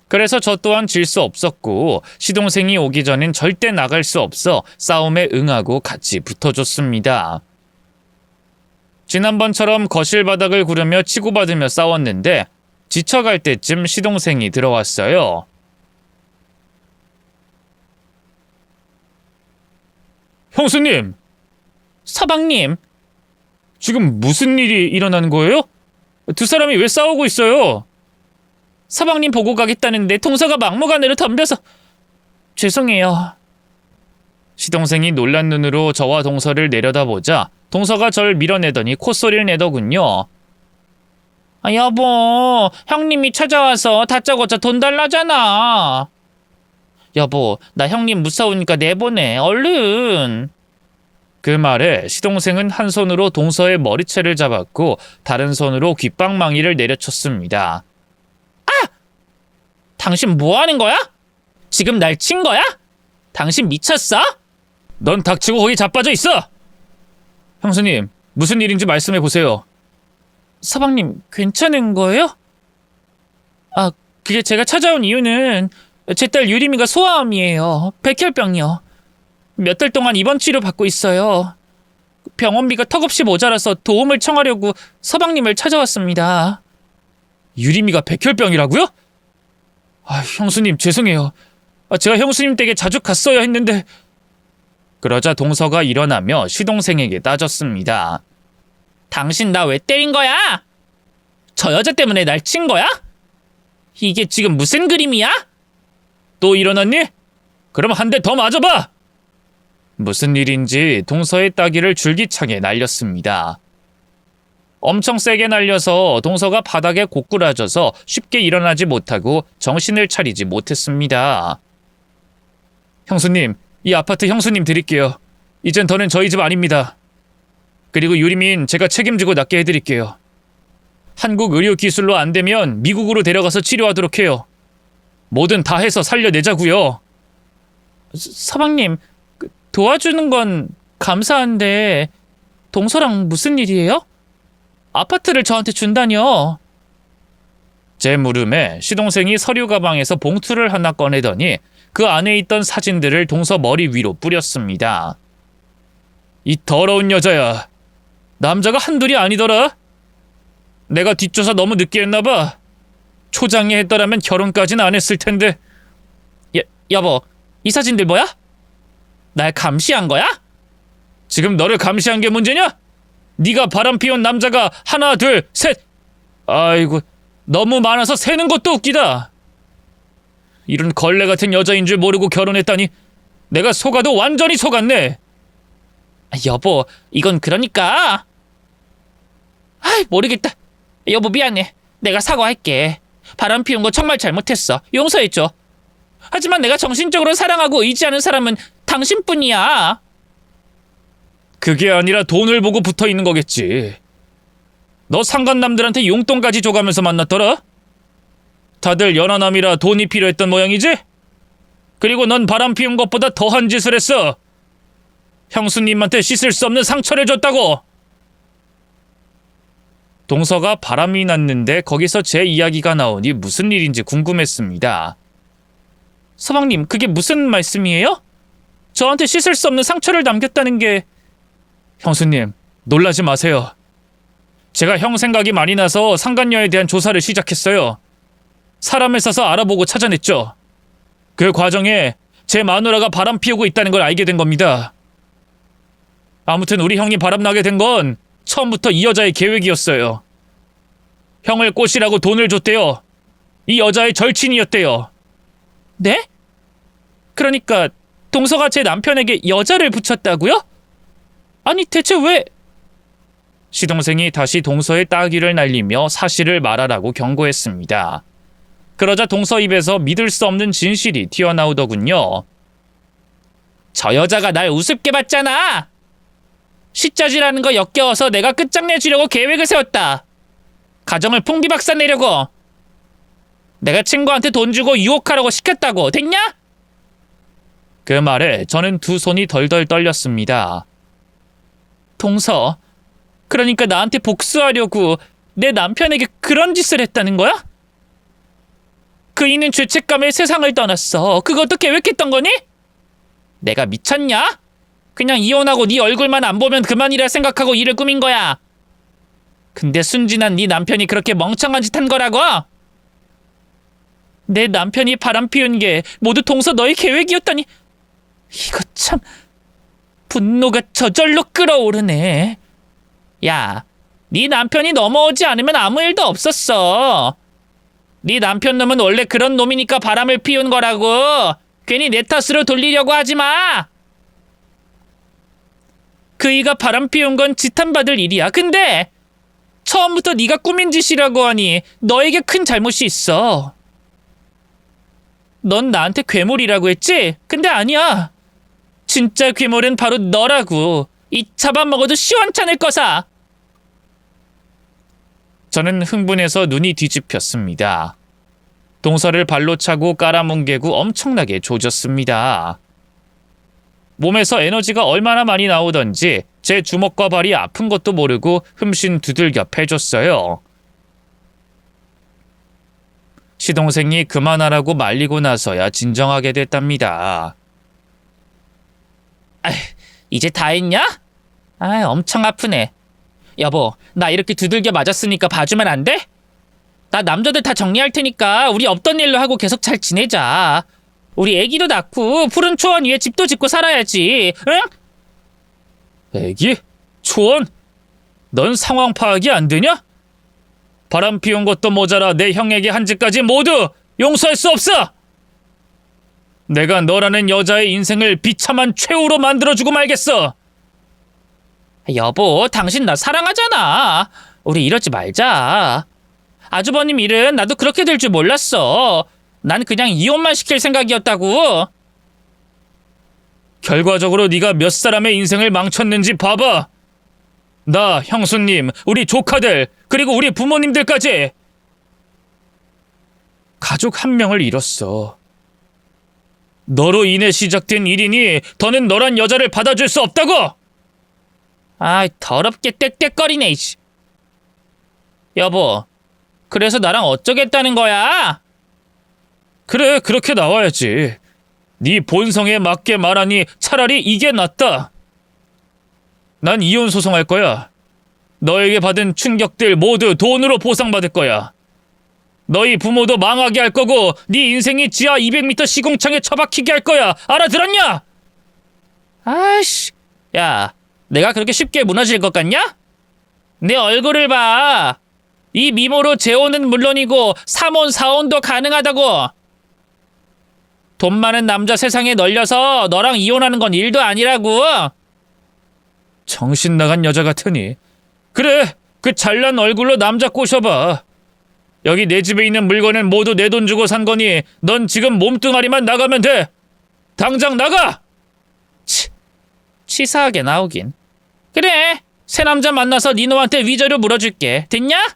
그래서 저 또한 질 수 없었고 시동생이 오기 전엔 절대 나갈 수 없어 싸움에 응하고 같이 붙어줬습니다. 지난번처럼 거실 바닥을 구르며 치고받으며 싸웠는데 지쳐갈 때쯤 시동생이 들어왔어요. 형수님! 서방님! 지금 무슨 일이 일어나는 거예요? 두 사람이 왜 싸우고 있어요? 서방님 보고 가겠다는데 동서가 막무가내로 덤벼서 죄송해요. 시동생이 놀란 눈으로 저와 동서를 내려다보자 동서가 절 밀어내더니 콧소리를 내더군요. 아, 여보, 형님이 찾아와서 다짜고짜 돈 달라잖아. 여보, 나 형님 무서우니까 내보내, 얼른. 그 말에 시동생은 한 손으로 동서의 머리채를 잡았고 다른 손으로 귓방망이를 내려쳤습니다. 당신 뭐 하는 거야? 지금 날 친 거야? 당신 미쳤어? 넌 닥치고 거기 자빠져 있어! 형수님, 무슨 일인지 말씀해 보세요. 서방님, 괜찮은 거예요? 아, 그게 제가 찾아온 이유는 제 딸 유림이가 소아암이에요. 백혈병이요. 몇 달 동안 입원 치료 받고 있어요. 병원비가 턱없이 모자라서 도움을 청하려고 서방님을 찾아왔습니다. 유림이가 백혈병이라고요? 아, 형수님 죄송해요. 제가 형수님 댁에 자주 갔어야 했는데. 그러자 동서가 일어나며 시동생에게 따졌습니다. 당신 나 왜 때린 거야? 저 여자 때문에 날 친 거야? 이게 지금 무슨 그림이야? 또 일어났니? 그럼 한 대 더 맞아봐! 무슨 일인지 동서의 따귀를 줄기차게 날렸습니다. 엄청 세게 날려서 동서가 바닥에 고꾸라져서 쉽게 일어나지 못하고 정신을 차리지 못했습니다. 형수님, 이 아파트 형수님 드릴게요. 이젠 더는 저희 집 아닙니다. 그리고 유리민 제가 책임지고 낫게 해드릴게요. 한국 의료 기술로 안 되면 미국으로 데려가서 치료하도록 해요. 뭐든 다 해서 살려내자고요. 서방님, 도와주는 건 감사한데 동서랑 무슨 일이에요? 아파트를 저한테 준다뇨. 제 물음에 시동생이 서류 가방에서 봉투를 하나 꺼내더니 그 안에 있던 사진들을 동서 머리 위로 뿌렸습니다. 이 더러운 여자야. 남자가 한둘이 아니더라. 내가 뒷조사 너무 늦게 했나봐. 초장에 했더라면 결혼까지는 안 했을 텐데. 여보, 이 사진들 뭐야? 날 감시한 거야? 지금 너를 감시한 게 문제냐? 네가 바람 피운 남자가 하나, 둘, 셋. 아이고, 너무 많아서 세는 것도 웃기다. 이런 걸레 같은 여자인 줄 모르고 결혼했다니 내가 속아도 완전히 속았네. 여보, 이건 그러니까. 모르겠다. 여보, 미안해. 내가 사과할게. 바람 피운 거 정말 잘못했어. 용서해줘. 하지만 내가 정신적으로 사랑하고 의지하는 사람은 당신뿐이야. 그게 아니라 돈을 보고 붙어있는 거겠지. 너 상간남들한테 용돈까지 줘가면서 만났더라? 다들 연하남이라 돈이 필요했던 모양이지? 그리고 넌 바람 피운 것보다 더한 짓을 했어. 형수님한테 씻을 수 없는 상처를 줬다고. 동서가 바람이 났는데 거기서 제 이야기가 나오니 무슨 일인지 궁금했습니다. 서방님, 그게 무슨 말씀이에요? 저한테 씻을 수 없는 상처를 남겼다는 게... 형수님, 놀라지 마세요. 제가 형 생각이 많이 나서 상간녀에 대한 조사를 시작했어요. 사람을 써서 알아보고 찾아냈죠. 그 과정에 제 마누라가 바람 피우고 있다는 걸 알게 된 겁니다. 아무튼 우리 형이 바람나게 된 건 처음부터 이 여자의 계획이었어요. 형을 꼬시라고 돈을 줬대요. 이 여자의 절친이었대요. 네? 그러니까 동서가 제 남편에게 여자를 붙였다고요? 아니 대체 왜... 시동생이 다시 동서의 따귀를 날리며 사실을 말하라고 경고했습니다. 그러자 동서 입에서 믿을 수 없는 진실이 튀어나오더군요. 저 여자가 날 우습게 봤잖아. 시짜지라는 거 역겨워서 내가 끝장내주려고 계획을 세웠다. 가정을 풍비박산내려고. 내가 친구한테 돈 주고 유혹하라고 시켰다고. 됐냐? 그 말에 저는 두 손이 덜덜 떨렸습니다. 동서, 그러니까 나한테 복수하려고 내 남편에게 그런 짓을 했다는 거야? 그이는 죄책감에 세상을 떠났어. 그것도 계획했던 거니? 내가 미쳤냐? 그냥 이혼하고 네 얼굴만 안 보면 그만이라 생각하고 일을 꾸민 거야. 근데 순진한 네 남편이 그렇게 멍청한 짓 한 거라고? 내 남편이 바람 피운 게 모두 동서 너의 계획이었다니. 이거 참... 분노가 저절로 끓어오르네. 야, 네 남편이 넘어오지 않으면 아무 일도 없었어. 네 남편 놈은 원래 그런 놈이니까 바람을 피운 거라고. 괜히 내 탓으로 돌리려고 하지 마. 그이가 바람 피운 건 지탄받을 일이야. 근데 처음부터 네가 꾸민 짓이라고 하니 너에게 큰 잘못이 있어. 넌 나한테 괴물이라고 했지? 근데 아니야. 진짜 괴물은 바로 너라고. 이 잡아먹어도 시원찮을 거사. 저는 흥분해서 눈이 뒤집혔습니다. 동서를 발로 차고 깔아뭉개고 엄청나게 조졌습니다. 몸에서 에너지가 얼마나 많이 나오던지 제 주먹과 발이 아픈 것도 모르고 흠씬 두들겨 패줬어요. 시동생이 그만하라고 말리고 나서야 진정하게 됐답니다. 이제 다 했냐? 엄청 아프네. 여보, 나 이렇게 두들겨 맞았으니까 봐주면 안 돼? 나 남자들 다 정리할 테니까 우리 없던 일로 하고 계속 잘 지내자. 우리 애기도 낳고 푸른 초원 위에 집도 짓고 살아야지. 응? 애기? 초원? 넌 상황 파악이 안 되냐? 바람 피운 것도 모자라 내 형에게 한 짓까지 모두 용서할 수 없어! 내가 너라는 여자의 인생을 비참한 최후로 만들어주고 말겠어! 여보, 당신 나 사랑하잖아. 우리 이러지 말자. 아주버님 일은 나도 그렇게 될 줄 몰랐어. 난 그냥 이혼만 시킬 생각이었다고. 결과적으로 네가 몇 사람의 인생을 망쳤는지 봐봐. 나, 형수님, 우리 조카들, 그리고 우리 부모님들까지. 가족 한 명을 잃었어. 너로 인해 시작된 일이니 더는 너란 여자를 받아줄 수 없다고! 아이, 더럽게 떽떽거리네, 이씨. 여보, 그래서 나랑 어쩌겠다는 거야? 그래, 그렇게 나와야지. 네 본성에 맞게 말하니 차라리 이게 낫다. 난 이혼 소송할 거야. 너에게 받은 충격들 모두 돈으로 보상받을 거야. 너희 부모도 망하게 할 거고 네 인생이 지하 200m 시공창에 처박히게 할 거야. 알아들었냐? 아이씨, 야, 내가 그렇게 쉽게 무너질 것 같냐? 내 얼굴을 봐. 이 미모로 재혼은 물론이고 3혼 4혼도 가능하다고. 돈 많은 남자 세상에 널려서 너랑 이혼하는 건 일도 아니라고. 정신 나간 여자 같으니. 그래, 그 잘난 얼굴로 남자 꼬셔봐. 여기 내 집에 있는 물건은 모두 내 돈 주고 산 거니 넌 지금 몸뚱아리만 나가면 돼. 당장 나가! 치사하게 나오긴. 그래, 새 남자 만나서 니놈한테 위자료 물어줄게. 됐냐?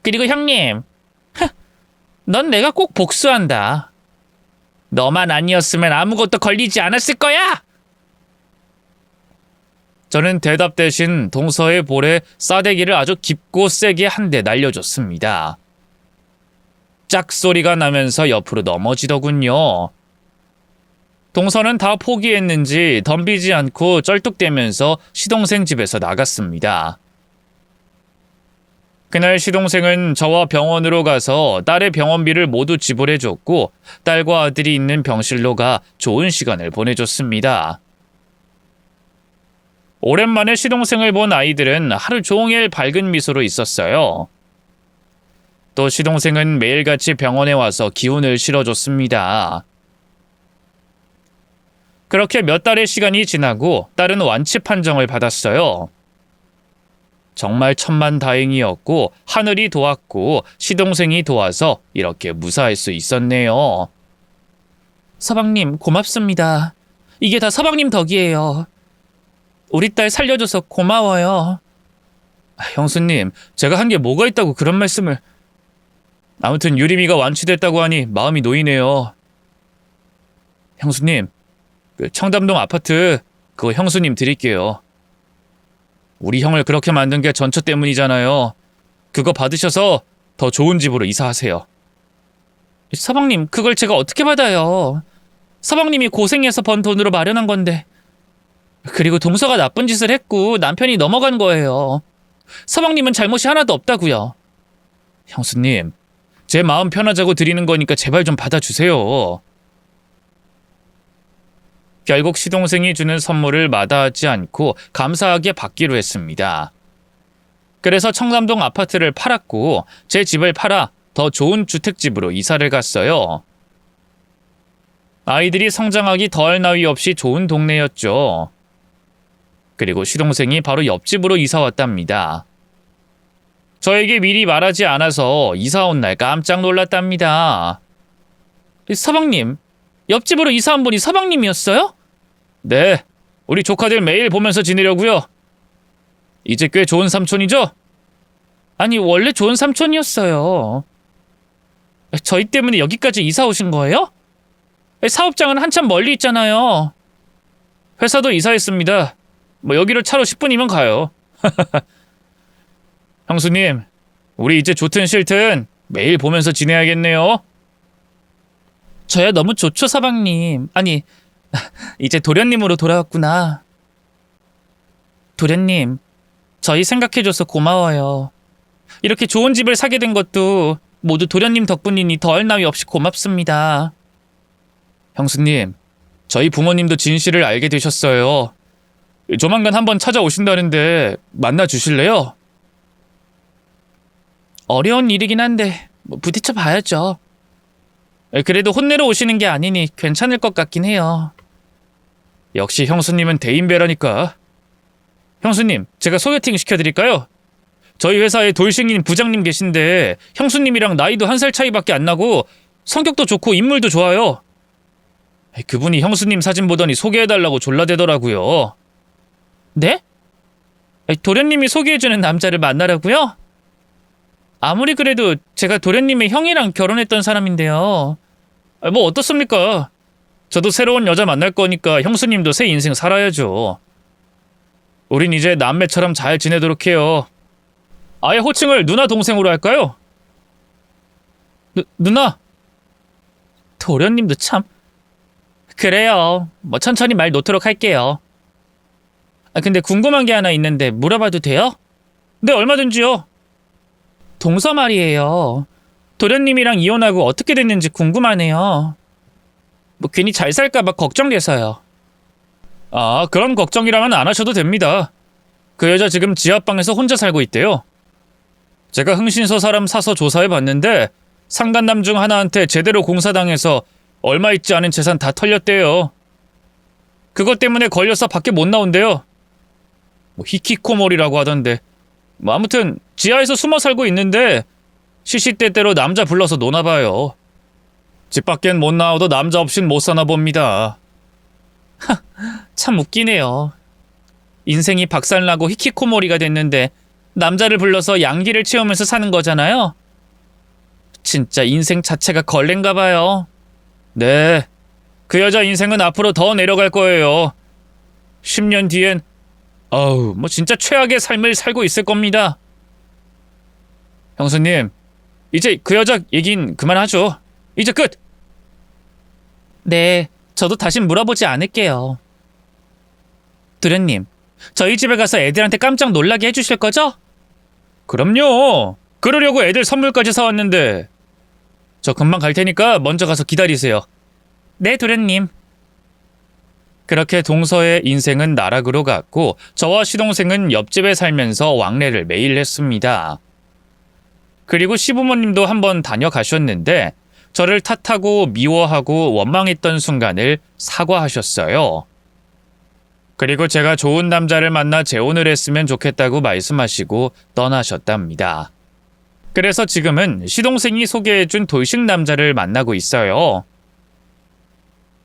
그리고 형님, 넌 내가 꼭 복수한다. 너만 아니었으면 아무것도 걸리지 않았을 거야. 저는 대답 대신 동서의 볼에 싸대기를 아주 깊고 세게 한 대 날려줬습니다. 짝 소리가 나면서 옆으로 넘어지더군요. 동서는 다 포기했는지 덤비지 않고 쩔뚝대면서 시동생 집에서 나갔습니다. 그날 시동생은 저와 병원으로 가서 딸의 병원비를 모두 지불해줬고 딸과 아들이 있는 병실로 가 좋은 시간을 보내줬습니다. 오랜만에 시동생을 본 아이들은 하루 종일 밝은 미소로 있었어요. 또 시동생은 매일같이 병원에 와서 기운을 실어줬습니다. 그렇게 몇 달의 시간이 지나고 딸은 완치 판정을 받았어요. 정말 천만다행이었고 하늘이 도왔고 시동생이 도와서 이렇게 무사할 수 있었네요. 서방님 고맙습니다. 이게 다 서방님 덕이에요. 우리 딸 살려줘서 고마워요. 형수님, 제가 한 게 뭐가 있다고 그런 말씀을. 아무튼 유림이가 완치됐다고 하니 마음이 놓이네요. 형수님, 그 청담동 아파트 그거 형수님 드릴게요. 우리 형을 그렇게 만든 게 전처 때문이잖아요. 그거 받으셔서 더 좋은 집으로 이사하세요. 서방님, 그걸 제가 어떻게 받아요? 서방님이 고생해서 번 돈으로 마련한 건데. 그리고 동서가 나쁜 짓을 했고 남편이 넘어간 거예요. 서방님은 잘못이 하나도 없다고요. 형수님, 제 마음 편하자고 드리는 거니까 제발 좀 받아주세요. 결국 시동생이 주는 선물을 마다하지 않고 감사하게 받기로 했습니다. 그래서 청담동 아파트를 팔았고 제 집을 팔아 더 좋은 주택집으로 이사를 갔어요. 아이들이 성장하기 더할 나위 없이 좋은 동네였죠. 그리고 시동생이 바로 옆집으로 이사 왔답니다. 저에게 미리 말하지 않아서 이사 온 날 깜짝 놀랐답니다. 서방님, 옆집으로 이사 온 분이 서방님이었어요? 네, 우리 조카들 매일 보면서 지내려고요. 이제 꽤 좋은 삼촌이죠? 아니, 원래 좋은 삼촌이었어요. 저희 때문에 여기까지 이사 오신 거예요? 사업장은 한참 멀리 있잖아요. 회사도 이사했습니다. 뭐 여기로 차로 10분이면 가요. 형수님, 우리 이제 좋든 싫든 매일 보면서 지내야겠네요. 저야 너무 좋죠, 서방님. 아니, 이제 도련님으로 돌아왔구나. 도련님, 저희 생각해줘서 고마워요. 이렇게 좋은 집을 사게 된 것도 모두 도련님 덕분이니 더할 나위 없이 고맙습니다. 형수님, 저희 부모님도 진실을 알게 되셨어요. 조만간 한번 찾아오신다는데 만나 주실래요? 어려운 일이긴 한데 뭐 부딪혀 봐야죠. 그래도 혼내러 오시는 게 아니니 괜찮을 것 같긴 해요. 역시 형수님은 대인배라니까. 형수님, 제가 소개팅 시켜드릴까요? 저희 회사에 돌싱인 부장님 계신데 형수님이랑 나이도 1살 차이밖에 안 나고 성격도 좋고 인물도 좋아요. 그분이 형수님 사진 보더니 소개해달라고 졸라대더라고요. 네? 도련님이 소개해주는 남자를 만나라고요? 아무리 그래도 제가 도련님의 형이랑 결혼했던 사람인데요. 뭐 어떻습니까? 저도 새로운 여자 만날 거니까 형수님도 새 인생 살아야죠. 우린 이제 남매처럼 잘 지내도록 해요. 아예 호칭을 누나 동생으로 할까요? 누나? 도련님도 참... 그래요. 뭐 천천히 말 놓도록 할게요. 근데 궁금한 게 하나 있는데 물어봐도 돼요? 네, 얼마든지요. 동서 말이에요. 도련님이랑 이혼하고 어떻게 됐는지 궁금하네요. 뭐 괜히 잘 살까봐 걱정돼서요. 아, 그런 걱정이라면 안 하셔도 됩니다. 그 여자 지금 지하방에서 혼자 살고 있대요. 제가 흥신소 사람 사서 조사해봤는데 상간남 중 하나한테 제대로 공사당해서 얼마 있지 않은 재산 다 털렸대요. 그것 때문에 걸려서 밖에 못 나온대요. 뭐 히키코모리라고 하던데. 뭐 아무튼 지하에서 숨어 살고 있는데 시시때때로 남자 불러서 노나봐요. 집 밖엔 못 나와도 남자 없인 못 사나 봅니다. 참 웃기네요. 인생이 박살나고 히키코모리가 됐는데 남자를 불러서 양기를 채우면서 사는 거잖아요. 진짜 인생 자체가 걸레인가 봐요. 네, 그 여자 인생은 앞으로 더 내려갈 거예요. 10년 뒤엔 뭐 진짜 최악의 삶을 살고 있을 겁니다. 형수님, 이제 그 여자 얘긴 그만하죠. 이제 끝! 네, 저도 다신 물어보지 않을게요. 도련님, 저희 집에 가서 애들한테 깜짝 놀라게 해주실 거죠? 그럼요. 그러려고 애들 선물까지 사왔는데. 저 금방 갈 테니까 먼저 가서 기다리세요. 네, 도련님. 그렇게 동서의 인생은 나락으로 갔고 저와 시동생은 옆집에 살면서 왕래를 매일 했습니다. 그리고 시부모님도 한번 다녀가셨는데 저를 탓하고 미워하고 원망했던 순간을 사과하셨어요. 그리고 제가 좋은 남자를 만나 재혼을 했으면 좋겠다고 말씀하시고 떠나셨답니다. 그래서 지금은 시동생이 소개해준 돌싱 남자를 만나고 있어요.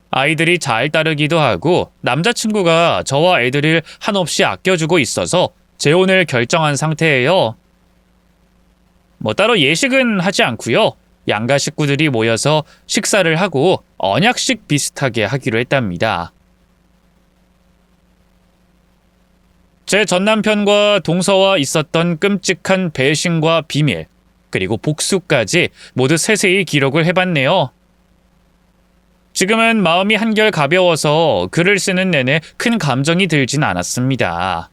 아이들이 잘 따르기도 하고 남자친구가 저와 애들을 한없이 아껴주고 있어서 재혼을 결정한 상태예요. 뭐 따로 예식은 하지 않고요. 양가 식구들이 모여서 식사를 하고 언약식 비슷하게 하기로 했답니다. 제 전남편과 동서와 있었던 끔찍한 배신과 비밀, 그리고 복수까지 모두 세세히 기록을 해봤네요. 지금은 마음이 한결 가벼워서 글을 쓰는 내내 큰 감정이 들진 않았습니다.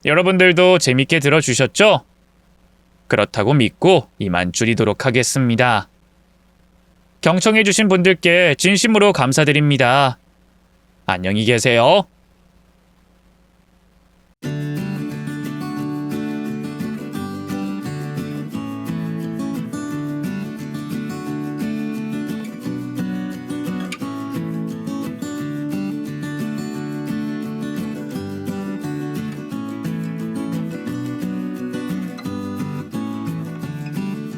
여러분들도 재밌게 들어주셨죠? 그렇다고 믿고 이만 줄이도록 하겠습니다. 경청해주신 분들께 진심으로 감사드립니다. 안녕히 계세요.